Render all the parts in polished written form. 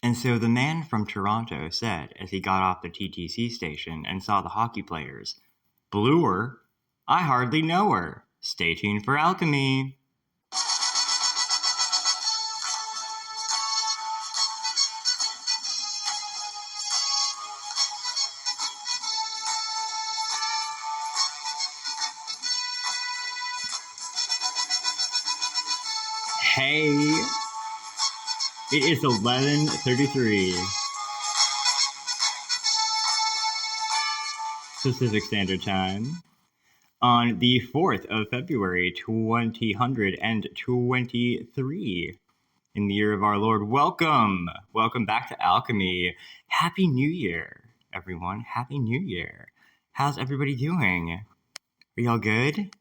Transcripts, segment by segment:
And so the man from Toronto said, as he got off the TTC station and saw the hockey players, "Bluer? I hardly know her. Stay tuned for Alchemy." Hey, it is 11:33 Pacific Standard Time on the 4th of February, 2023, in the year of our Lord. Welcome back to Alchemy. Happy New Year, everyone. Happy New Year. How's everybody doing? Are y'all good?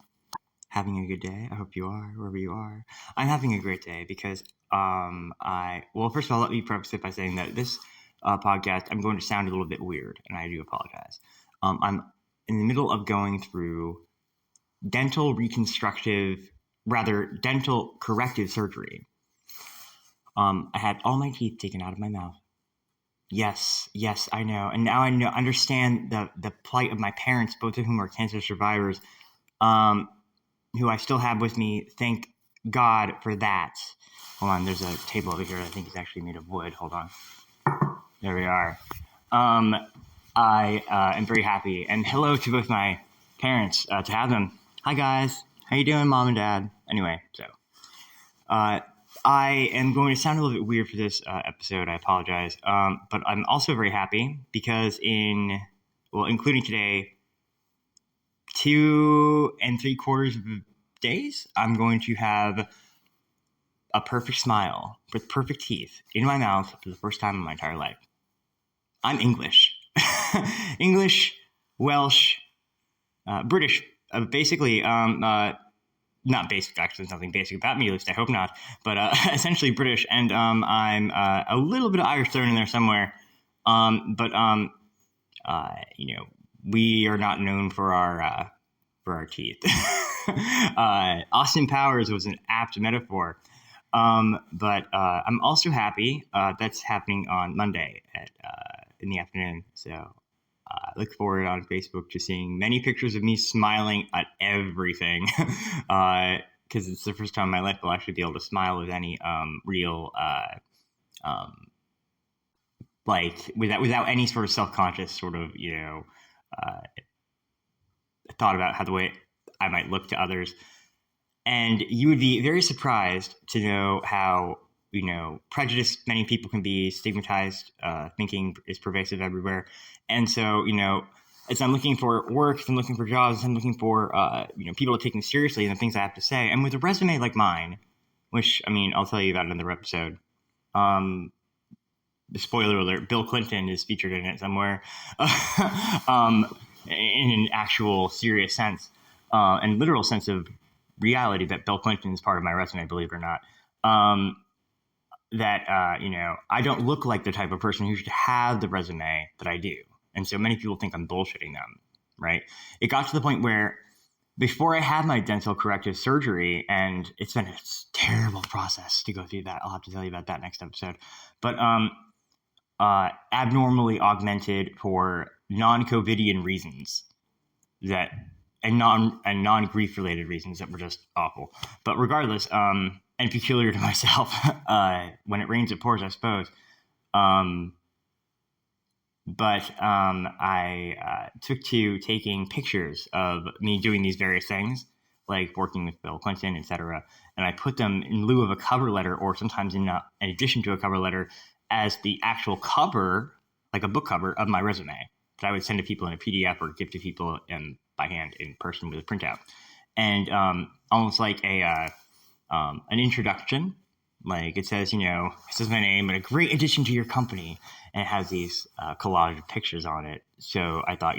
Having a good day? I hope you are, wherever you are. I'm having a great day because first of all, let me preface it by saying that this podcast, I'm going to sound a little bit weird, and I do apologize. I'm in the middle of going through dental corrective surgery. I had all my teeth taken out of my mouth. Yes, I know. And now I understand the plight of my parents, both of whom are cancer survivors, who I still have with me. Thank God for that. Hold on, there's a table over here I think is actually made of wood. Hold on. There we are. I am very happy. And hello to both my parents, to have them. Hi, guys. How you doing, Mom and Dad? Anyway, so I am going to sound a little bit weird for this episode. I apologize. But I'm also very happy because including today, 2 3/4 days, I'm going to have a perfect smile with perfect teeth in my mouth for the first time in my entire life. I'm English. English, Welsh, British, basically, not basic, actually, there's nothing basic about me, at least I hope not, but essentially British, and I'm a little bit of Irish thrown in there somewhere, we are not known for our teeth. Austin Powers was an apt metaphor. But I'm also happy that's happening on Monday in the afternoon. So I look forward on Facebook to seeing many pictures of me smiling at everything. Because it's the first time in my life I'll actually be able to smile with any real without any sort of self-conscious sort of thought about how the way I might look to others. And you would be very surprised to know how prejudiced many people can be, stigmatized thinking is pervasive everywhere. And so as I'm looking for work, as I'm looking for jobs, as I'm looking for people to take me seriously and the things I have to say, and with a resume like mine, which I'll tell you about in another episode. Spoiler alert: Bill Clinton is featured in it somewhere, in an actual serious sense, and literal sense of reality that Bill Clinton is part of my resume, believe it or not. I don't look like the type of person who should have the resume that I do. And so many people think I'm bullshitting them, right? It got to the point where before I had my dental corrective surgery, and it's been a terrible process to go through that. I'll have to tell you about that next episode. But abnormally augmented for non-COVIDian reasons and non-grief related reasons that were just awful. But regardless, and peculiar to myself, when it rains, it pours, I suppose. I took to taking pictures of me doing these various things, like working with Bill Clinton, etc. And I put them in lieu of a cover letter, or sometimes in addition to a cover letter, as the actual cover, like a book cover of my resume that I would send to people in a PDF or give to people by hand in person with a printout. And almost like an introduction. Like it says my name and a great addition to your company. And it has these collage of pictures on it. So I thought,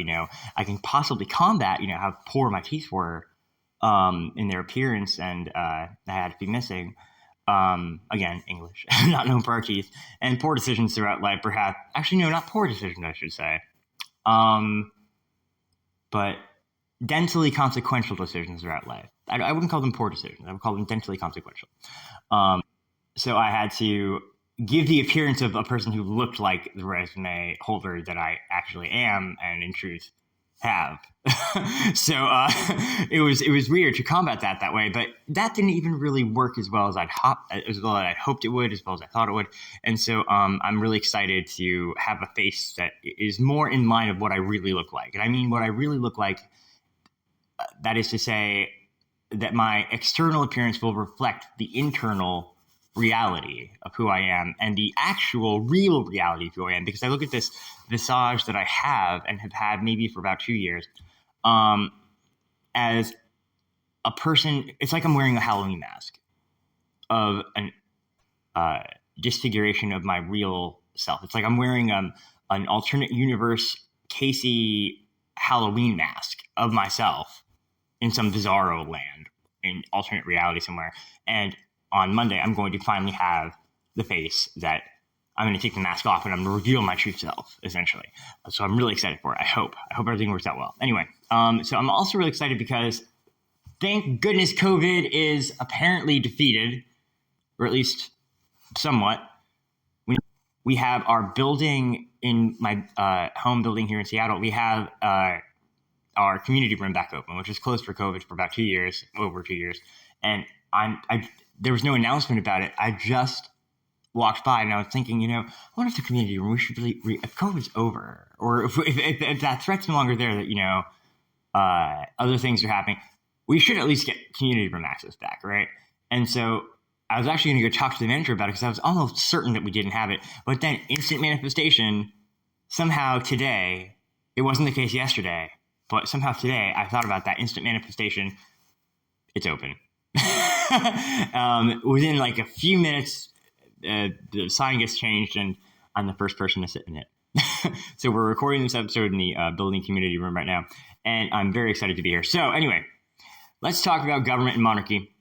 I can possibly combat, how poor my teeth were in their appearance, and I had to be missing. Again, English, not known for our teeth, and poor decisions throughout life, perhaps. Actually, no, not poor decisions, I should say. But dentally consequential decisions throughout life. I wouldn't call them poor decisions. I would call them dentally consequential. So I had to give the appearance of a person who looked like the resume holder that I actually am, and in truth have. So it was weird to combat that way, but that didn't even really work as well as I'd hoped it would, as well as I thought it would. And so I'm really excited to have a face that is more in line of what I really look like. And I mean what I really look like, that is to say that my external appearance will reflect the internal reality of who I am and the actual real reality of who I am. Because I look at this visage that I have and have had maybe for about 2 years as a person. It's like I'm wearing a Halloween mask of an disfiguration of my real self. It's like I'm wearing an alternate universe Casey Halloween mask of myself in some bizarro land, in alternate reality somewhere. And on Monday, I'm going to finally have the face that I'm going to take the mask off and I'm going to reveal my true self, essentially. So I'm really excited for it. I hope everything works out well. Anyway, so I'm also really excited because thank goodness COVID is apparently defeated, or at least somewhat. We have our building in my home building here in Seattle. We have our community room back open, which was closed for COVID for about over 2 years. And there was no announcement about it. I just walked by and I was thinking, I wonder if the community room, we should really, if COVID's over, or if that threat's no longer there, that, other things are happening, we should at least get community room access back, right? And so I was actually going to go talk to the manager about it because I was almost certain that we didn't have it. But then instant manifestation, somehow today, it wasn't the case yesterday, but somehow today I thought about that instant manifestation. It's open. Within like a few minutes, the sign gets changed and I'm the first person to sit in it. So we're recording this episode in the building community room right now, and I'm very excited to be here. So anyway, let's talk about government and monarchy.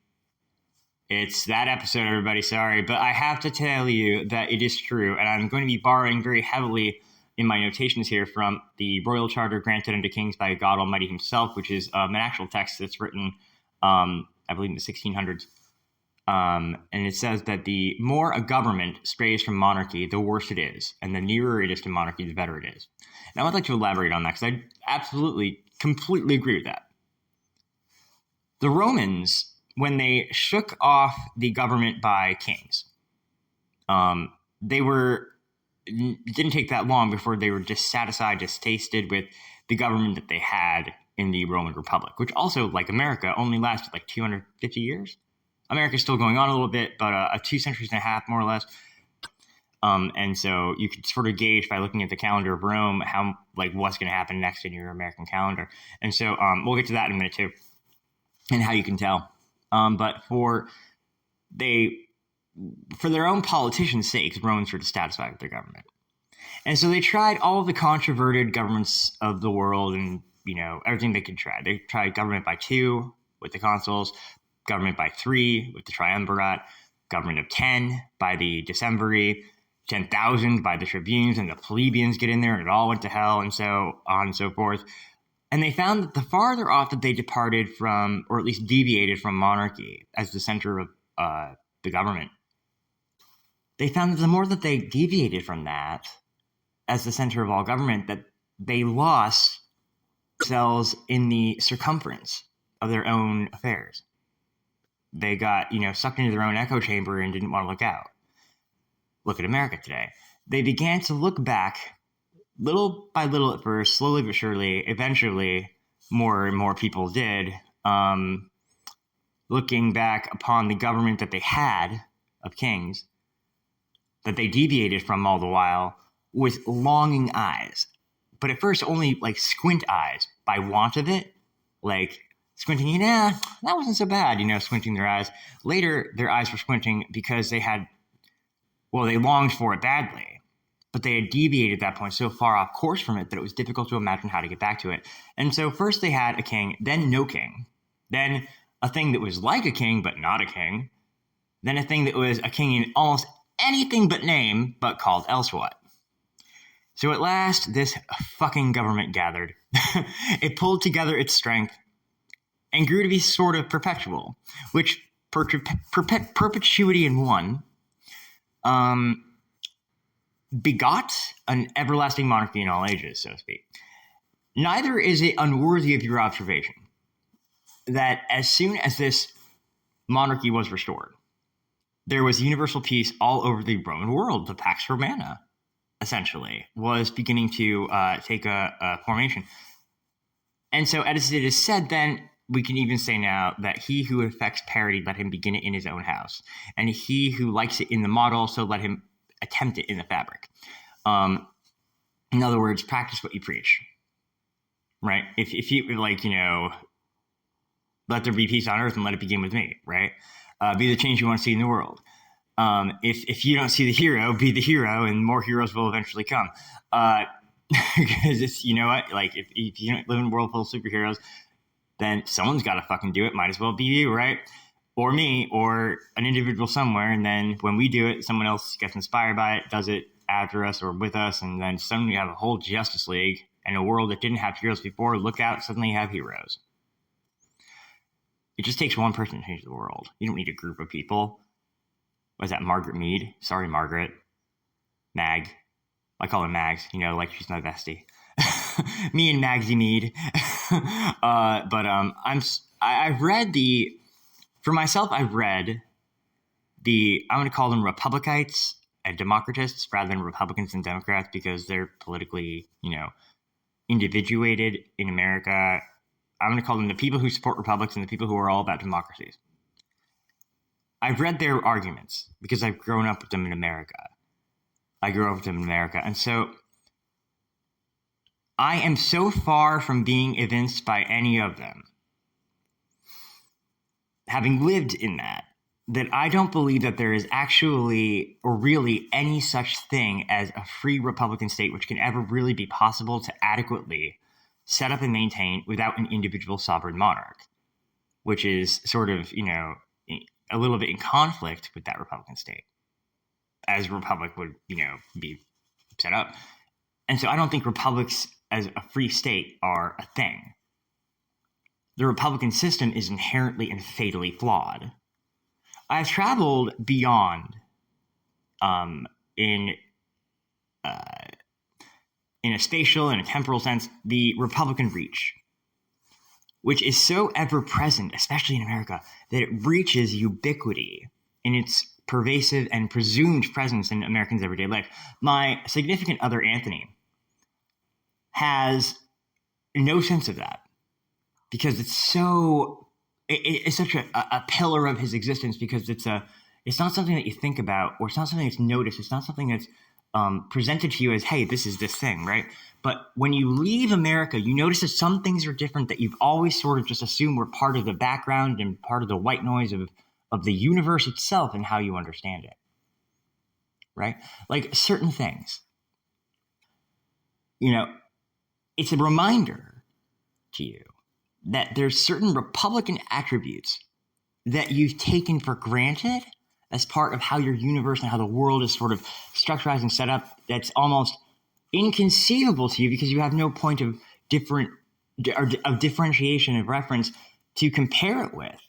It's that episode, everybody. Sorry, but I have to tell you that it is true, and I'm going to be borrowing very heavily in my notations here from the Royal Charter granted unto kings by God Almighty himself, which is an actual text that's written, I believe, in the 1600s. And it says that the more a government strays from monarchy, the worse it is, and the nearer it is to monarchy, the better it is. Now, I'd like to elaborate on that because I absolutely, completely agree with that. The Romans, when they shook off the government by kings, it didn't take that long before they were dissatisfied, distasted with the government that they had in the Roman Republic, which also, like America, only lasted like 250 years. America's still going on a little bit, but 2 centuries and a half, more or less. And so you could sort of gauge by looking at the calendar of Rome how, what's going to happen next in your American calendar. And so we'll get to that in a minute too, and how you can tell. But for their own politicians' sakes, Romans were dissatisfied with their government. And so they tried all of the controverted governments of the world and, everything they could try. They tried government by 2 with the consuls, government by 3 with the triumvirate, government of 10 by the decemviri, 10,000 by the tribunes, and the plebeians get in there and it all went to hell, and so on and so forth. And they found that the farther off that they departed from, or at least deviated from monarchy as the center of the government, they found that the more that they deviated from that as the center of all government, that they lost themselves in the circumference of their own affairs. They got, sucked into their own echo chamber and didn't want to look out. Look at America today. They began to look back little by little at first, slowly but surely. Eventually, more and more people did, looking back upon the government that they had of kings, that they deviated from all the while, with longing eyes. But at first, only squint eyes by want of it, squinting, that wasn't so bad, squinting their eyes. Later, their eyes were squinting because they longed for it badly. But they had deviated at that point so far off course from it that it was difficult to imagine how to get back to it. And so first they had a king, then no king. Then a thing that was like a king but not a king. Then a thing that was a king in almost anything but name, but called elsewhat. So at last, this fucking government gathered. It pulled together its strength and grew to be sort of perpetual, which perpetuity in one begot an everlasting monarchy in all ages, so to speak. Neither is it unworthy of your observation that as soon as this monarchy was restored, there was universal peace all over the Roman world. The Pax Romana, essentially, was beginning to take a formation. And so, as it is said, then, we can even say now that he who affects parity, let him begin it in his own house. And he who likes it in the model, so let him attempt it in the fabric. In other words, practice what you preach. Right? If you, like, let there be peace on earth and let it begin with me, right? Be the change you want to see in the world. If you don't see the hero, be the hero, and more heroes will eventually come. Because it's, you know what, like, if you don't live in a world full of superheroes, then someone's got to fucking do it. Might as well be you, right? Or me, or an individual somewhere. And then when we do it, someone else gets inspired by it, does it after us or with us, and then suddenly you have a whole Justice League and a world that didn't have heroes before. Look out, suddenly you have heroes. It just takes one person to change the world. You don't need a group of people. Was that Margaret Mead? Sorry, Margaret. Mag. I call her Mags, like she's my bestie. Me and Magsy Mead. I've read I've read I'm going to call them Republicites and Democratists rather than Republicans and Democrats, because they're politically, individuated in America. I'm going to call them the people who support republics and the people who are all about democracies. I've read their arguments because I've grown up with them in America. And so I am so far from being evinced by any of them, having lived in that I don't believe that there is actually or really any such thing as a free Republican state which can ever really be possible to adequately set up and maintain without an individual sovereign monarch, which is sort of, a little bit in conflict with that Republican state, as a republic would, be set up. And so I don't think republics as a free state are a thing. The Republican system is inherently and fatally flawed. I've traveled beyond, in a spatial and a temporal sense, the Republican reach, which is so ever present, especially in America, that it reaches ubiquity in its pervasive and presumed presence in Americans' everyday life. My significant other, Anthony, has no sense of that, because it's such a pillar of his existence, because it's not something that you think about, or it's not something that's noticed. It's not something that's presented to you as, hey, this is this thing, right? But when you leave America, you notice that some things are different that you've always sort of just assumed were part of the background and part of the white noise of the universe itself and how you understand it, right? Like certain things. It's a reminder to you that there's certain Republican attributes that you've taken for granted as part of how your universe and how the world is sort of structured and set up, that's almost inconceivable to you because you have no point of differentiation of reference to compare it with.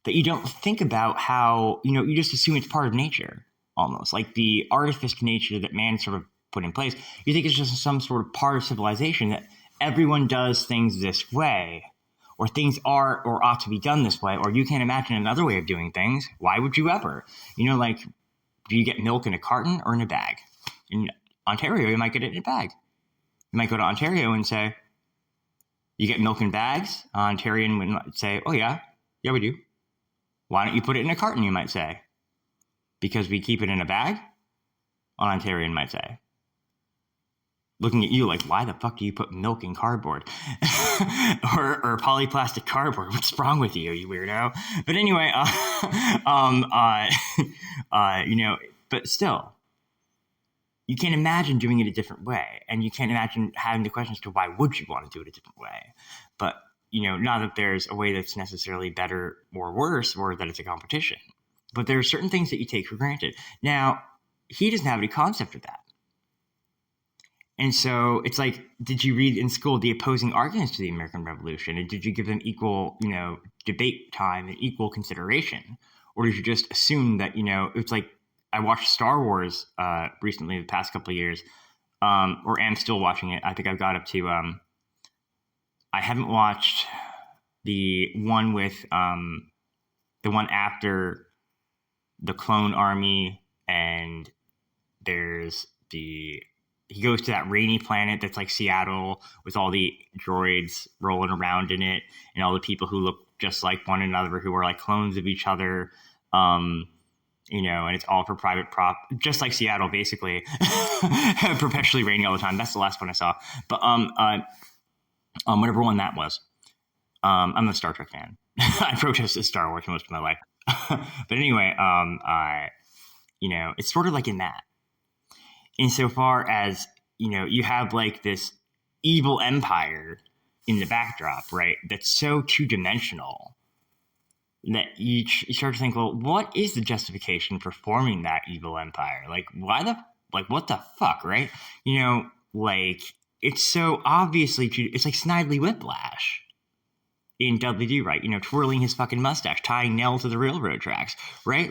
That you don't think about how, you just assume it's part of nature, almost like the artificial nature that man sort of put in place. You think it's just some sort of part of civilization that everyone does things this way, or things are or ought to be done this way, or you can't imagine another way of doing things. Why would you ever? Do you get milk in a carton or in a bag? In Ontario, you might get it in a bag. You might go to Ontario and say, you get milk in bags? Ontarian would say, oh yeah, we do. Why don't you put it in a carton, you might say? Because we keep it in a bag? An Ontarian might say. Looking at you like, why the fuck do you put milk in cardboard? or polyplastic cardboard? What's wrong with you, you weirdo? But anyway, but still, you can't imagine doing it a different way. And you can't imagine having the question as to why would you want to do it a different way. But, not that there's a way that's necessarily better or worse, or that it's a competition. But there are certain things that you take for granted. Now, he doesn't have any concept of that. And so it's like, did you read in school the opposing arguments to the American Revolution? And did you give them equal, debate time and equal consideration? Or did you just assume that, it's like I watched Star Wars recently, the past couple of years, or am still watching it. I think I've got up to. I haven't watched the one with the one after the Clone Army, and there's the he goes to that rainy planet that's like Seattle with all the droids rolling around in it and all the people who look just like one another who are like clones of each other. And it's all for private prop, just like Seattle, basically. Perpetually raining all the time. That's the last one I saw. But whatever one that was. I'm a Star Trek fan. I protested Star Wars most of my life. But anyway, it's sort of like in that. Insofar as, you have like this evil empire in the backdrop, right? That's so two-dimensional that you start to think, well, what is the justification for forming that evil empire? Like, what the fuck, right? It's so obviously, it's like Snidely Whiplash in Dudley Do Right, twirling his fucking mustache, tying Nell to the railroad tracks, right?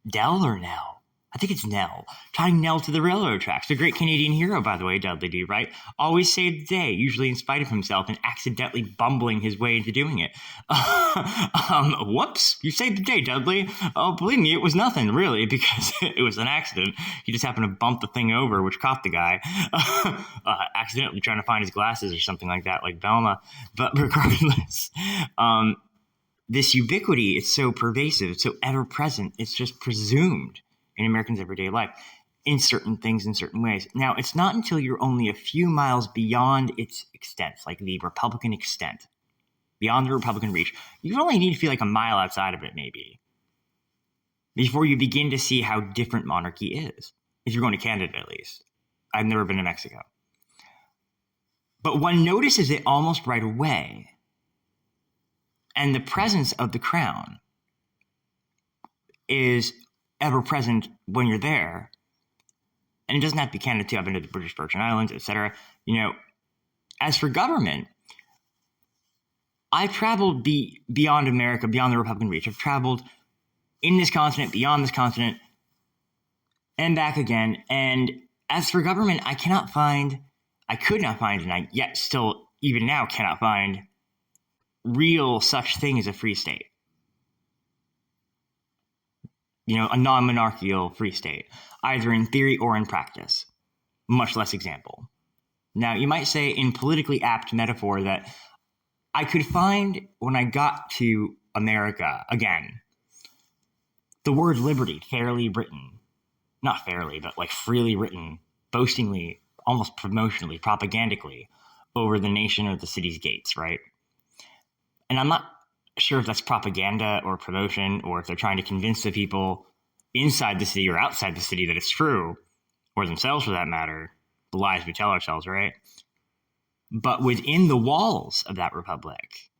Dell or Nell? I think it's Nell. Tying Nell to the railroad tracks. The great Canadian hero, by the way, Dudley Do Right, always saved the day, usually in spite of himself and accidentally bumbling his way into doing it. Whoops, you saved the day, Dudley. Oh, believe me, it was nothing, really, because it was an accident. He just happened to bump the thing over, which caught the guy, accidentally trying to find his glasses or something like that, like Velma. But regardless, this ubiquity, it's so pervasive, it's so ever-present, it's just presumed in Americans' everyday life in certain things in certain ways. Now, it's not until you're only a few miles beyond its extent, like the Republican extent, beyond the Republican reach, you only need to feel like a mile outside of it, maybe, before you begin to see how different monarchy is. If you're going to Canada, at least. I've never been to Mexico. But one notices it almost right away. And the presence of the crown is ever present when you're there. And it doesn't have to be Canada too. I've been to the British Virgin Islands, etc. As for government, I've traveled beyond America, beyond the Republican reach. I've traveled in this continent, beyond this continent, and back again. And as for government, I could not find, and I yet still, even now, cannot find real such thing as a free state. A non-monarchical free state, either in theory or in practice, much less example. Now, you might say in politically apt metaphor that I could find when I got to America, again, the word liberty fairly written, not fairly, but like freely written, boastingly, almost promotionally, propagandically, over the nation or the city's gates, right? And I'm not sure if that's propaganda or promotion, or if they're trying to convince the people inside the city or outside the city that it's true, or themselves for that matter, the lies we tell ourselves, right? But within the walls of that republic,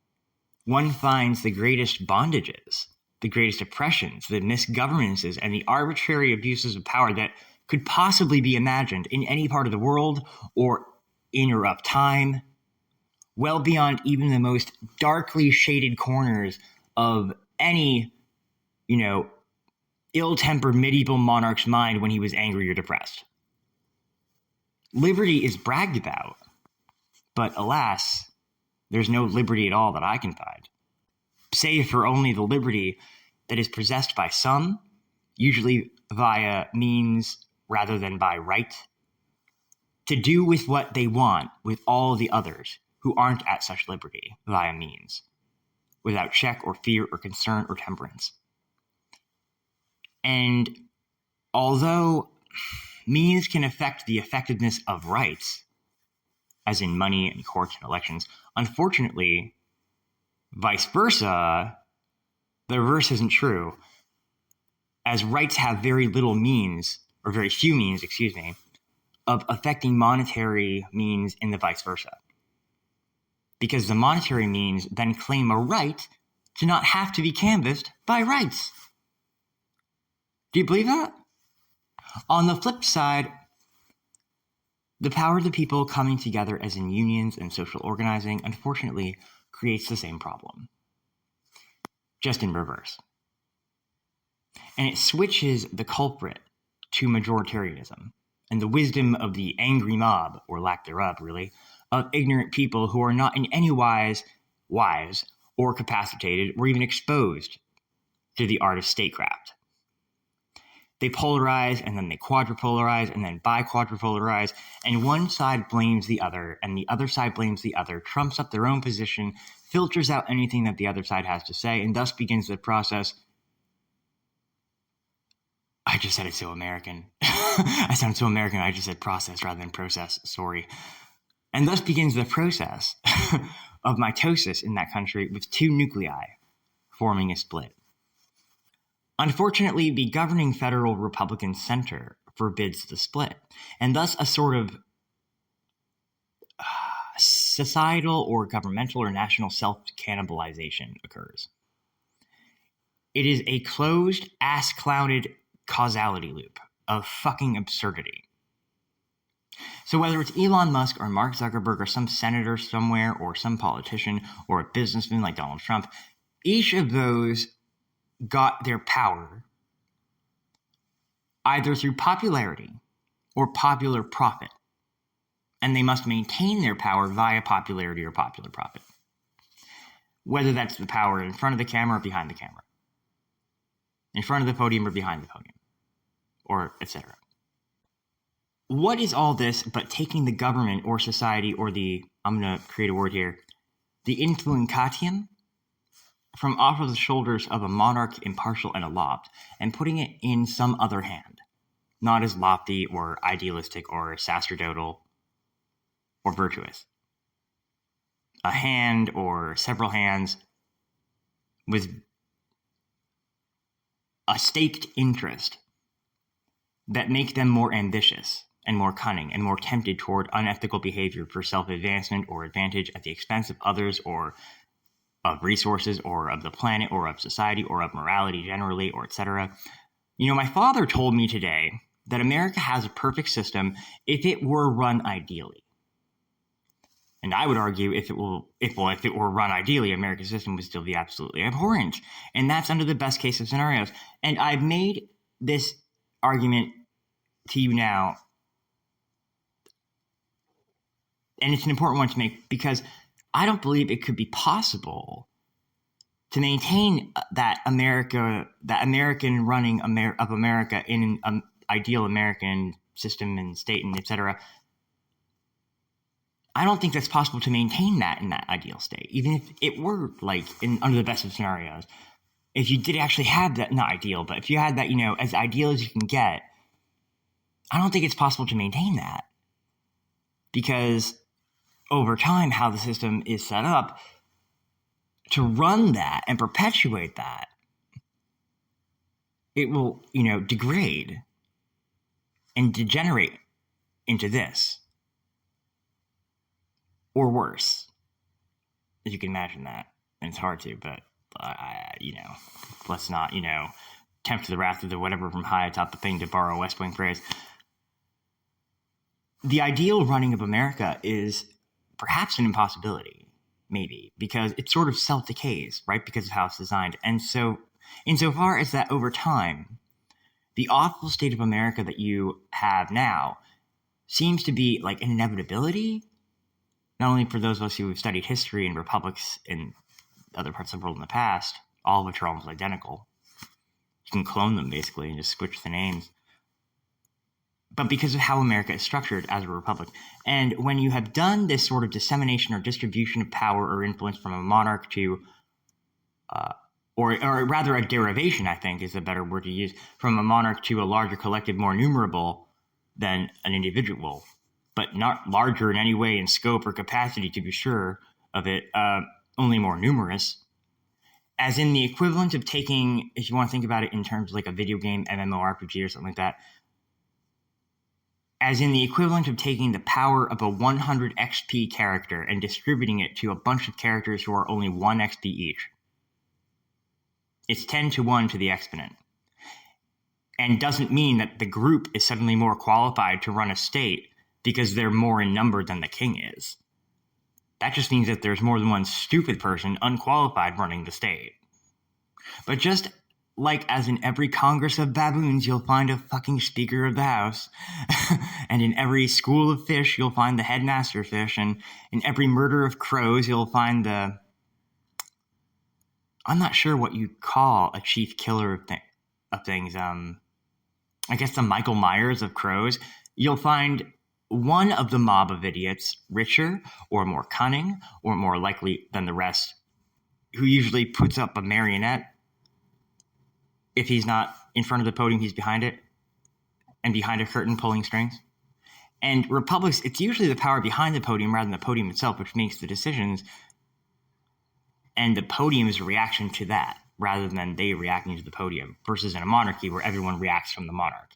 one finds the greatest bondages, the greatest oppressions, the misgovernances, and the arbitrary abuses of power that could possibly be imagined in any part of the world or in or of time, well beyond even the most darkly shaded corners of any, ill-tempered medieval monarch's mind when he was angry or depressed. Liberty is bragged about, but alas, there's no liberty at all that I can find, save for only the liberty that is possessed by some, usually via means rather than by right, to do with what they want with all the others who aren't at such liberty via means, without check or fear or concern or temperance. And although means can affect the effectiveness of rights, as in money and courts and elections, unfortunately, vice versa, the reverse isn't true, as rights have very little means, or very few means, of affecting monetary means in the vice versa. Because the monetary means then claim a right to not have to be canvassed by rights. Do you believe that? On the flip side, the power of the people coming together as in unions and social organizing, unfortunately, creates the same problem, just in reverse. And it switches the culprit to majoritarianism and the wisdom of the angry mob, or lack thereof, really, of ignorant people who are not in any wise or capacitated or even exposed to the art of statecraft. They polarize, and then they quadrupolarize, and then bi-quadrupolarize, and one side blames the other, and the other side blames the other, trumps up their own position, filters out anything that the other side has to say, and thus begins the process. I just said it so American. I sound so American, I just said process rather than process, sorry. And thus begins the process of mitosis in that country with two nuclei forming a split. Unfortunately, the governing federal Republican center forbids the split, and thus a sort of societal or governmental or national self-cannibalization occurs. It is a closed, ass-clouded causality loop of fucking absurdity. So whether it's Elon Musk or Mark Zuckerberg or some senator somewhere or some politician or a businessman like Donald Trump, each of those got their power either through popularity or popular profit, and they must maintain their power via popularity or popular profit, whether that's the power in front of the camera or behind the camera, in front of the podium or behind the podium, or etc. What is all this but taking the government or society or I'm going to create a word here, the influencatium from off of the shoulders of a monarch impartial and aloft, and putting it in some other hand, not as lofty or idealistic or sacerdotal or virtuous. A hand or several hands with a staked interest that make them more ambitious and more cunning and more tempted toward unethical behavior for self-advancement or advantage at the expense of others or of resources or of the planet or of society or of morality generally or etc. You know, my father told me today that America has a perfect system if it were run ideally. And I would argue if it were run ideally, America's system would still be absolutely abhorrent. And that's under the best case of scenarios. And I've made this argument to you now, and it's an important one to make because I don't believe it could be possible to maintain that American running of America in an ideal American system and state and etc. I don't think that's possible to maintain that in that ideal state, even if it were like under the best of scenarios. If you did actually have that, not ideal, but if you had that, you know, as ideal as you can get, I don't think it's possible to maintain that because over time, how the system is set up to run that and perpetuate that, it will, you know, degrade and degenerate into this or worse. As you can imagine that. And it's hard to, but, let's not, tempt the wrath of the whatever from high atop the thing, to borrow a West Wing phrase. The ideal running of America is perhaps an impossibility, maybe, because it sort of self-decays, right, because of how it's designed. And so, insofar as that over time, the awful state of America that you have now seems to be like an inevitability, not only for those of us who have studied history and republics in other parts of the world in the past, all of which are almost identical. You can clone them, basically, and just switch the names. But because of how America is structured as a republic. And when you have done this sort of dissemination or distribution of power or influence from a monarch to, or rather a derivation, I think is a better word to use, from a monarch to a larger collective more numerable than an individual, but not larger in any way in scope or capacity, to be sure of it, only more numerous. As in the equivalent of taking, if you want to think about it in terms of like a video game, MMORPG or something like that, as in the equivalent of taking the power of a 100 XP character and distributing it to a bunch of characters who are only 1 XP each. It's 10 to 1 to the exponent. And doesn't mean that the group is suddenly more qualified to run a state because they're more in number than the king is. That just means that there's more than one stupid person unqualified running the state. But just like, as in every Congress of baboons, you'll find a fucking Speaker of the House. And in every school of fish, you'll find the headmaster fish. And in every murder of crows, you'll find the... I'm not sure what you call a chief killer of things. I guess the Michael Myers of crows. You'll find one of the mob of idiots richer or more cunning or more likely than the rest, who usually puts up a marionette. If he's not in front of the podium, he's behind it, and behind a curtain pulling strings. And republics, it's usually the power behind the podium rather than the podium itself, which makes the decisions. And the podium is a reaction to that, rather than they reacting to the podium, versus in a monarchy where everyone reacts from the monarch.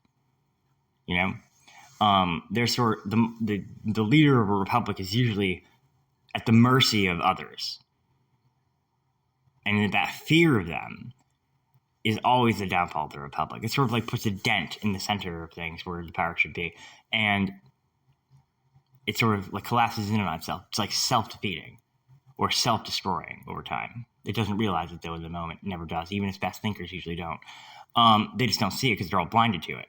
You know? They're sort of, the leader of a republic is usually at the mercy of others. And that fear of them is always the downfall of the republic. It sort of like puts a dent in the center of things where the power should be. And it sort of like collapses in on itself. It's like self-defeating or self-destroying over time. It doesn't realize it, though, in the moment. It never does. Even its best thinkers usually don't. They just don't see it because they're all blinded to it.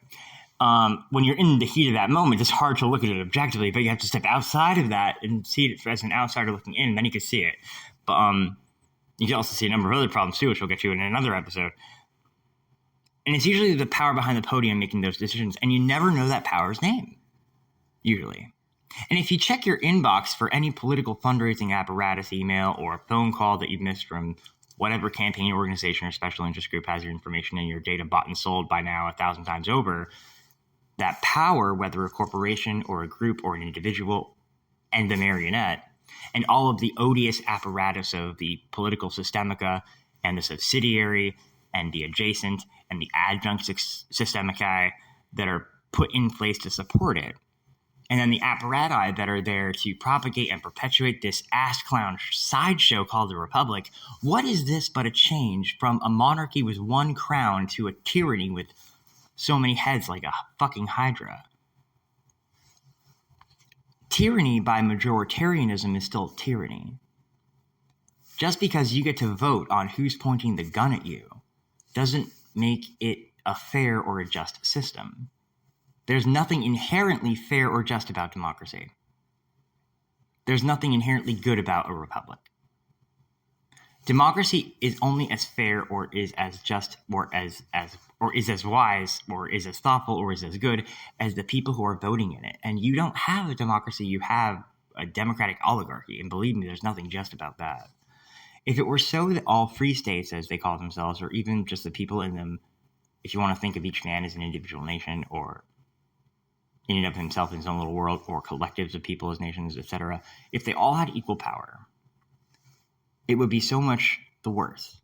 When you're in the heat of that moment, it's hard to look at it objectively, but you have to step outside of that and see it as an outsider looking in, and then you can see it. But you can also see a number of other problems, too, which we'll get to in another episode. And it's usually the power behind the podium making those decisions, and you never know that power's name, usually. And if you check your inbox for any political fundraising apparatus email or phone call that you've missed from whatever campaign organization or special interest group has your information and your data bought and sold by now 1,000 times over, that power, whether a corporation or a group or an individual, and the marionette, and all of the odious apparatus of the political systemica and the subsidiary and the adjacent and the adjunct systemicae that are put in place to support it. And then the apparati that are there to propagate and perpetuate this ass clown sideshow called the Republic. What is this but a change from a monarchy with one crown to a tyranny with so many heads like a fucking hydra? Tyranny by majoritarianism is still tyranny. Just because you get to vote on who's pointing the gun at you doesn't make it a fair or a just system. There's nothing inherently fair or just about democracy. There's nothing inherently good about a republic. Democracy is only as fair or is as just or is as wise or is as thoughtful or is as good as the people who are voting in it. And you don't have a democracy, you have a democratic oligarchy. And believe me, there's nothing just about that. If it were so that all free states, as they call themselves, or even just the people in them, if you want to think of each man as an individual nation or in and of himself in his own little world, or collectives of people as nations, etc., if they all had equal power, it would be so much the worse.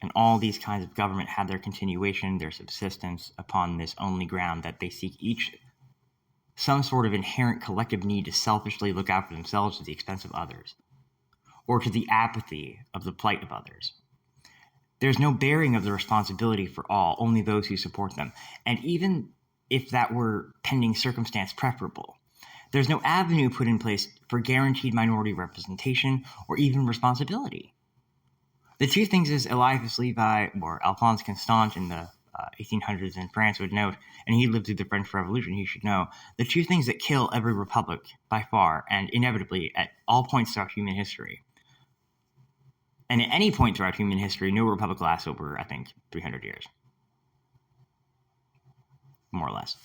And all these kinds of government had their continuation, their subsistence upon this only ground that they seek each some sort of inherent collective need to selfishly look out for themselves at the expense of others, or to the apathy of the plight of others. There's no bearing of the responsibility for all, only those who support them. And even if that were pending circumstance preferable, there's no avenue put in place for guaranteed minority representation or even responsibility. The two things, as Eliphas Levi or Alphonse Constant in the 1800s in France would note, and he lived through the French Revolution, he should know, the two things that kill every republic by far and inevitably at all points throughout human history. And at any point throughout human history, no republic lasts over, I think, 300 years. More or less.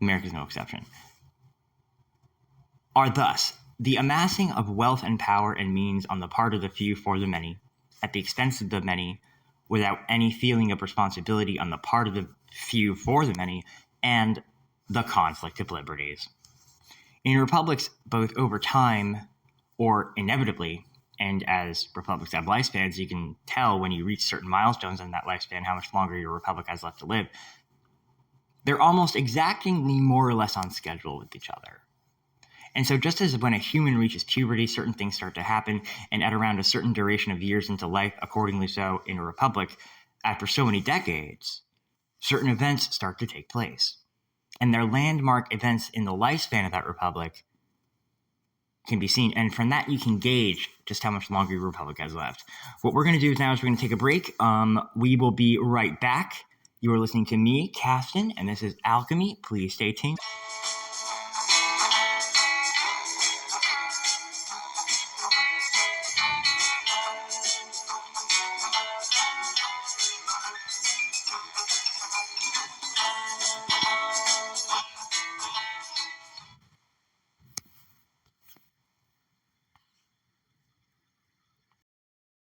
America's no exception. Are thus the amassing of wealth and power and means on the part of the few for the many, at the expense of the many, without any feeling of responsibility on the part of the few for the many, and the conflict of liberties. In republics, both over time or inevitably, and as republics have lifespans, you can tell when you reach certain milestones in that lifespan how much longer your republic has left to live. They're almost exactingly more or less on schedule with each other. And so just as when a human reaches puberty, certain things start to happen, and at around a certain duration of years into life, accordingly so in a republic, after so many decades, certain events start to take place. And they're landmark events in the lifespan of that republic can be seen. And from that, you can gauge just how much longer your republic has left. What we're going to do now is we're going to take a break. We will be right back. You are listening to me, Caston, and this is Alchemy. Please stay tuned.